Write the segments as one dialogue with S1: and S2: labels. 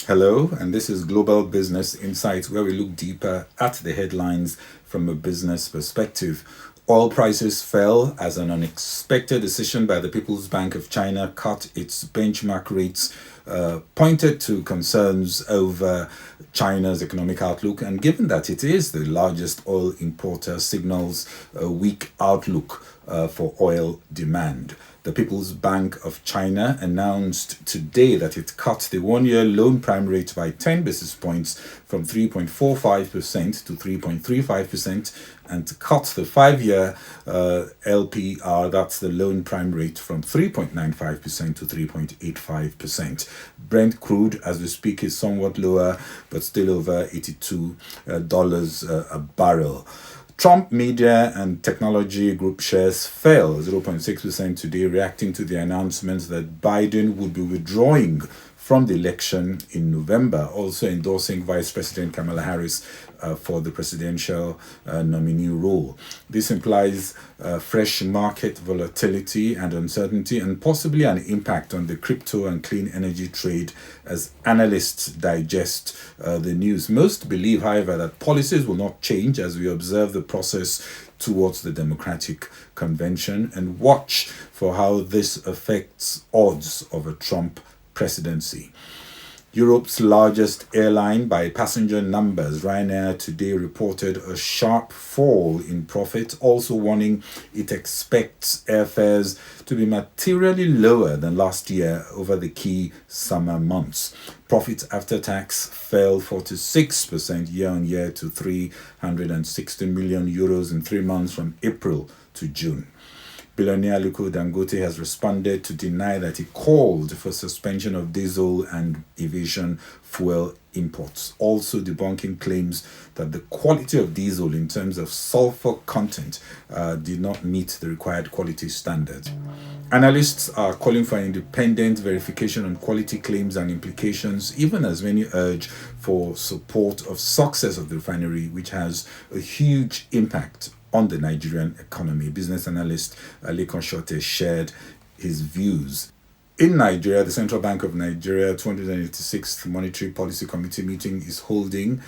S1: Hello, and this is Global Business Insights, where we look deeper at the headlines from a business perspective. Oil prices fell as an unexpected decision by the People's Bank of China cut its benchmark rates, pointed to concerns over China's economic outlook, and given that it is the largest oil importer, signals a weak outlook for oil demand. The People's Bank of China announced today that it cut the 1 year loan prime rate by 10 basis points from 3.45% to 3.35% and cut the 5 year LPR, that's the loan prime rate, from 3.95% to 3.85%. Brent crude, as we speak, is somewhat lower but still over $82 a barrel. Trump Media and Technology Group shares fell 0.6% today, reacting to the announcement that Biden would be withdrawing from the election in November, also endorsing Vice President Kamala Harris for the presidential nominee role. This implies fresh market volatility and uncertainty, and possibly an impact on the crypto and clean energy trade as analysts digest the news. Most believe, however, that policies will not change as we observe the process towards the Democratic Convention and watch for how this affects odds of a Trump presidency. Europe's largest airline by passenger numbers, Ryanair, today reported a sharp fall in profit, also warning it expects airfares to be materially lower than last year over the key summer months. Profit after tax fell 46% year on year to 360 million euros in 3 months from April to June. Billionaire Aliko Dangote has responded to deny that he called for suspension of diesel and aviation fuel imports, also debunking claims that the quality of diesel in terms of sulfur content did not meet the required quality standards. Analysts are calling for an independent verification on quality claims and implications, even as many urge for support of success of the refinery, which has a huge impact on the Nigerian economy. Business analyst Lekan Sote shared his views. In Nigeria, the Central Bank of Nigeria 286th Monetary Policy Committee meeting is holding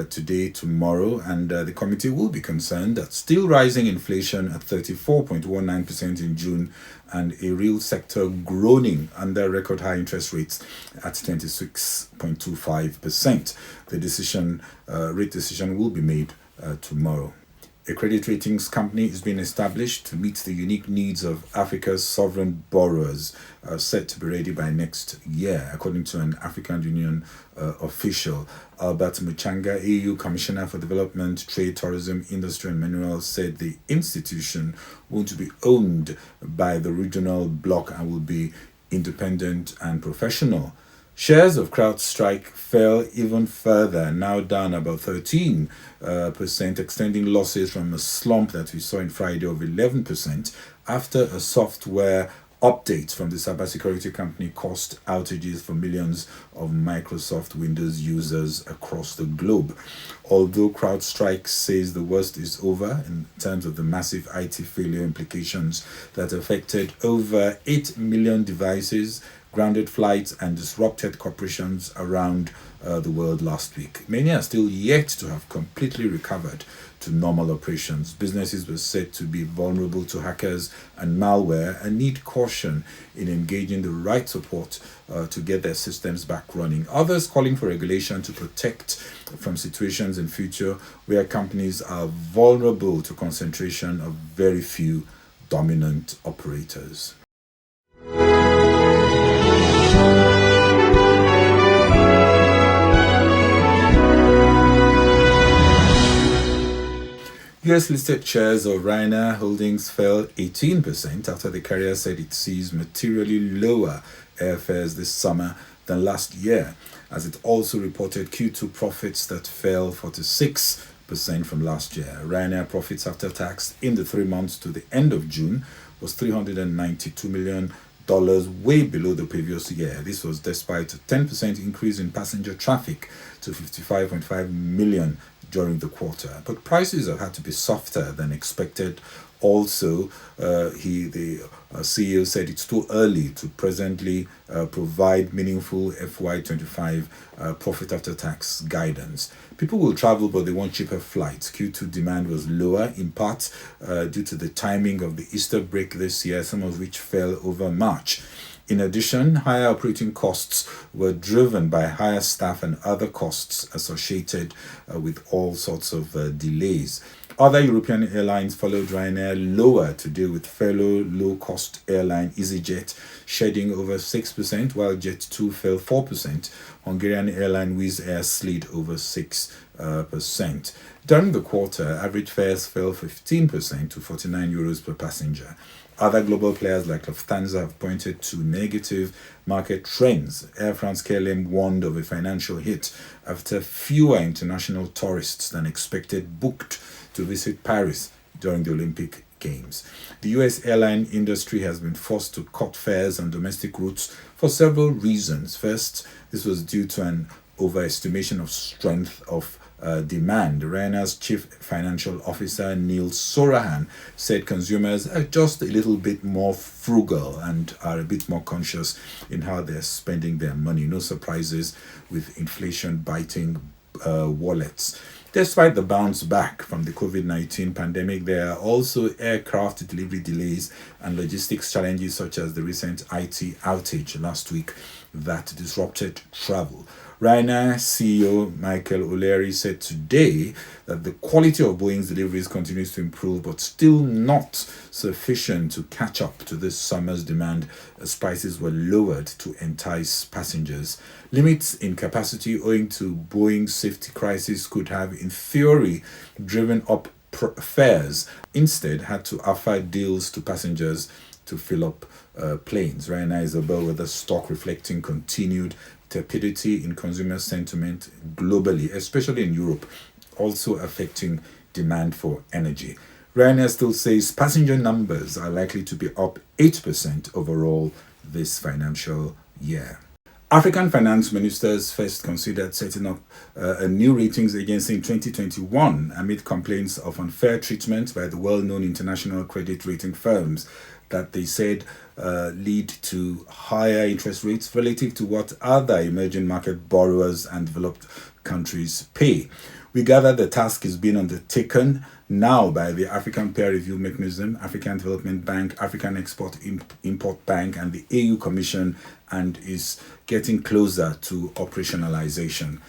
S1: today, tomorrow, and the committee will be concerned that still rising inflation at 34.19% in June and a real sector groaning under record high interest rates at 26.25%. The rate decision will be made tomorrow. A credit ratings company is being established to meet the unique needs of Africa's sovereign borrowers, set to be ready by next year, according to an African Union official. Albert Muchanga, AU Commissioner for Development, Trade, Tourism, Industry and Minerals, said the institution won't be owned by the regional bloc and will be independent and professional. Shares of CrowdStrike fell even further, now down about 13%, extending losses from a slump that we saw on Friday of 11% after a software update from the cybersecurity company caused outages for millions of Microsoft Windows users across the globe. Although CrowdStrike says the worst is over in terms of the massive IT failure implications that affected over 8 million devices, grounded flights and disrupted corporations around the world last week, many are still yet to have completely recovered to normal operations. Businesses were said to be vulnerable to hackers and malware and need caution in engaging the right support to get their systems back running. Others calling for regulation to protect from situations in future where companies are vulnerable to concentration of very few dominant operators. US listed shares of Ryanair Holdings fell 18% after the carrier said it sees materially lower airfares this summer than last year, as it also reported Q2 profits that fell 46% from last year. Ryanair profits after tax in the 3 months to the end of June was $392 million, way below the previous year. This was despite a 10% increase in passenger traffic to 55.5 million during the quarter. But prices have had to be softer than expected Also, the CEO said it's too early to presently provide meaningful FY25 profit after tax guidance. People will travel, but they want cheaper flights. Q2 demand was lower, in part due to the timing of the Easter break this year, some of which fell over March. In addition, higher operating costs were driven by higher staff and other costs associated with all sorts of delays. Other European airlines followed Ryanair lower to deal with fellow low-cost airline EasyJet, shedding over 6%, while Jet2 fell 4%. Hungarian airline Wizz Air slid over 6%. During the quarter, average fares fell 15% to €49 per passenger. Other global players like Lufthansa have pointed to negative market trends. Air France-KLM warned of a financial hit after fewer international tourists than expected booked to visit Paris during the Olympic Games. The US airline industry has been forced to cut fares on domestic routes for several reasons. First, this was due to an overestimation of strength of demand. Ryanair's chief financial officer Neil Sorahan said consumers are just a little bit more frugal and are a bit more conscious in how they're spending their money. No surprises with inflation biting wallets. Despite the bounce back from the COVID-19 pandemic, there are also aircraft delivery delays and logistics challenges such as the recent IT outage last week that disrupted travel. Ryanair CEO Michael O'Leary said today that the quality of Boeing's deliveries continues to improve, but still not sufficient to catch up to this summer's demand as prices were lowered to entice passengers. Limits in capacity owing to Boeing's safety crisis could have, in theory, driven up fares. Instead, had to offer deals to passengers to fill up planes. Ryanair is a bellwether stock reflecting continued tepidity in consumer sentiment globally, especially in Europe, also affecting demand for energy. Ryanair still says passenger numbers are likely to be up 8% overall this financial year. African finance ministers first considered setting up a new ratings agency in 2021 amid complaints of unfair treatment by the well-known international credit rating firms that they said lead to higher interest rates relative to what other emerging market borrowers and developed countries pay. We gather the task is being undertaken now by the African Peer Review Mechanism, African Development Bank, African Export-Import Bank, and the AU Commission, and is getting closer to operationalization.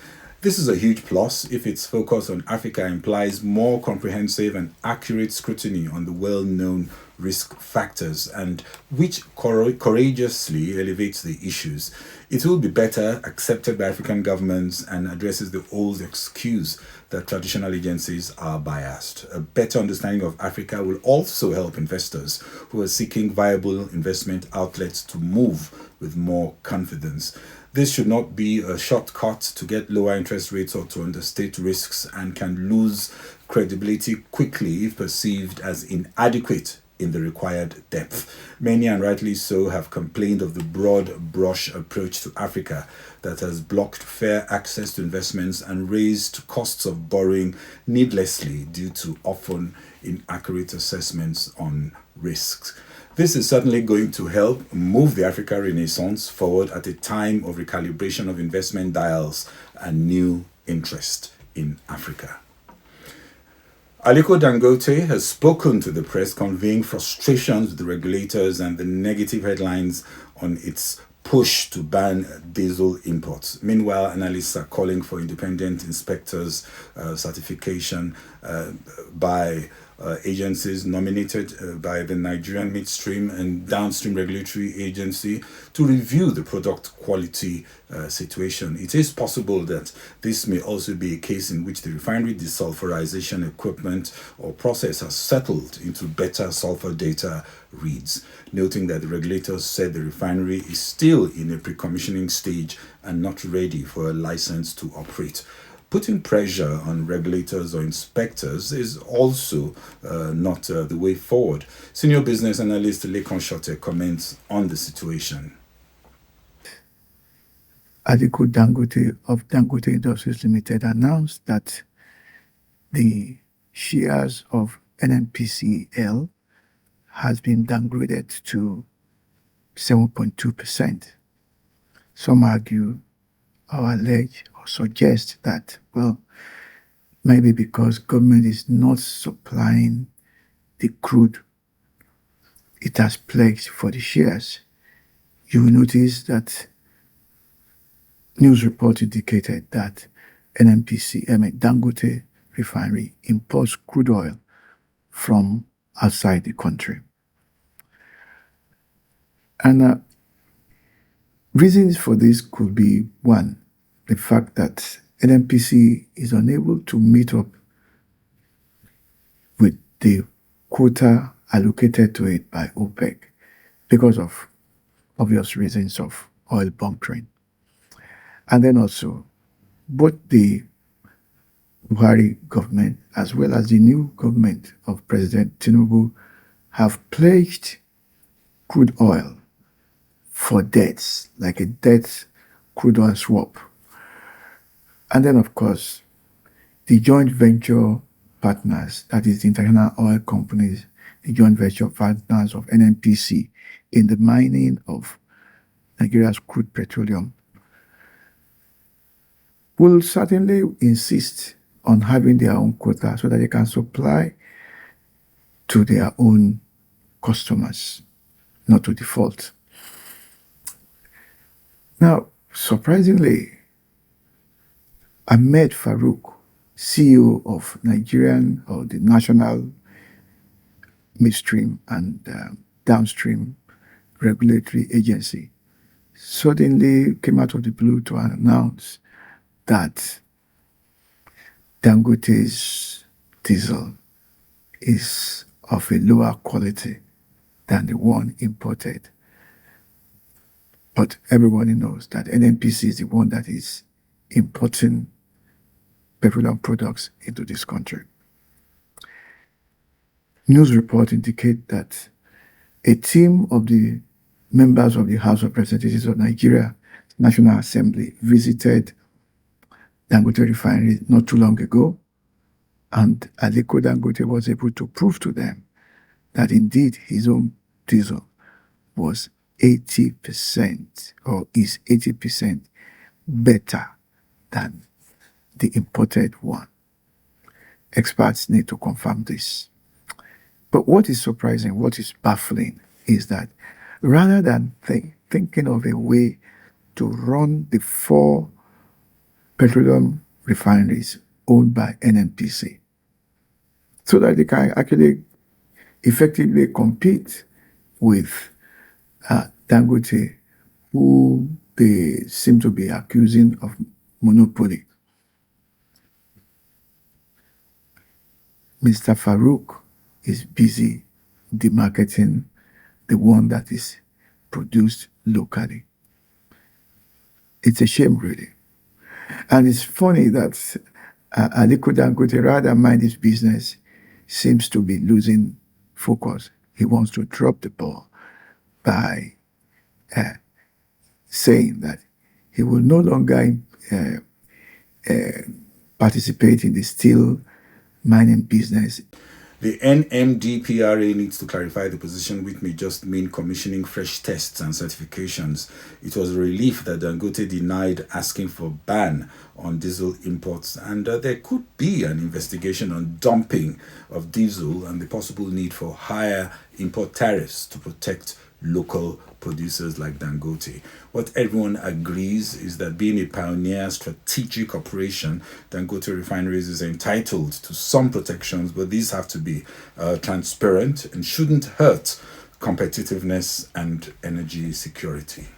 S1: This is a huge plus if its focus on Africa implies more comprehensive and accurate scrutiny on the well-known risk factors and which courageously elevates the issues. It will be better accepted by African governments and addresses the old excuse that traditional agencies are biased. A better understanding of Africa will also help investors who are seeking viable investment outlets to move with more confidence. This should not be a shortcut to get lower interest rates or to understate risks and can lose credibility quickly if perceived as inadequate in the required depth. Many, and rightly so, have complained of the broad brush approach to Africa that has blocked fair access to investments and raised costs of borrowing needlessly due to often inaccurate assessments on risks. This is certainly going to help move the Africa Renaissance forward at a time of recalibration of investment dials and new interest in Africa. Aliko Dangote has spoken to the press, conveying frustrations with the regulators and the negative headlines on its push to ban diesel imports. Meanwhile, analysts are calling for independent inspectors certification by agencies nominated by the Nigerian Midstream and Downstream Regulatory Agency to review the product quality situation. It is possible that this may also be a case in which the refinery desulfurization equipment or process has settled into better sulfur data reads, noting that the regulators said the refinery is still in a pre-commissioning stage and not ready for a license to operate. Putting pressure on regulators or inspectors is also not the way forward. Senior Business Analyst Lekan Sote comments on the situation.
S2: Aliko Dangote of Dangote Industries Limited announced that the shares of NNPCL has been downgraded to 7.2%. Some argue or allege or suggest that, well, maybe because government is not supplying the crude it has pledged for the shares. You will notice that news report indicated that Dangote refinery imports crude oil from outside the country. And reasons for this could be, one, the fact that NNPC is unable to meet up with the quota allocated to it by OPEC because of obvious reasons of oil bunkering. And then also, both the Buhari government as well as the new government of President Tinubu have pledged crude oil for debts, like a debt crude oil swap. And then, of course, the joint venture partners, that is the international oil companies, the joint venture partners of NNPC in the mining of Nigeria's crude petroleum, will certainly insist on having their own quota so that they can supply to their own customers, not to default. Now, surprisingly, Ahmed Farouk, CEO of Nigerian or the National Midstream and Downstream Regulatory Agency, suddenly came out of the blue to announce that Dangote's diesel is of a lower quality than the one imported. But everybody knows that NNPC is the one that is importing petroleum products into this country. News reports indicate that a team of the members of the House of Representatives of Nigeria National Assembly visited Dangote refinery not too long ago, and Aliko Dangote was able to prove to them that indeed his own diesel was 80% or is 80% better than the imported one. Experts need to confirm this. But what is surprising, what is baffling, is that rather than thinking of a way to run the 4 petroleum refineries owned by NNPC so that they can actually effectively compete with Dangote, who they seem to be accusing of monopoly, Mr. Farouk is busy demarketing the one that is produced locally. It's a shame, really. And it's funny that Aliko Dangote, rather than mind his business, seems to be losing focus. He wants to drop the ball by saying that he will no longer participate in the steel mining business.
S1: The NMDPRA needs to clarify the position, which may just mean commissioning fresh tests and certifications. It was a relief that Dangote denied asking for ban on diesel imports, and there could be an investigation on dumping of diesel and the possible need for higher import tariffs to protect local producers like Dangote. What everyone agrees is that being a pioneer strategic operation, Dangote Refineries is entitled to some protections, but these have to be transparent and shouldn't hurt competitiveness and energy security.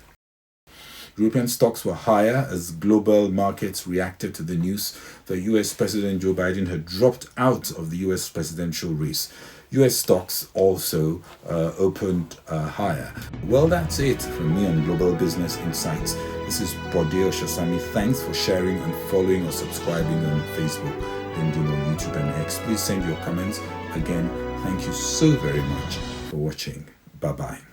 S1: European stocks were higher as global markets reacted to the news that US President Joe Biden had dropped out of the US presidential race. US stocks also opened higher. Well, that's it from me on Global Business Insights. This is Bodeo Shosami. Thanks for sharing and following or subscribing on Facebook, LinkedIn, or YouTube and X. Please send your comments. Again, thank you so very much for watching. Bye-bye.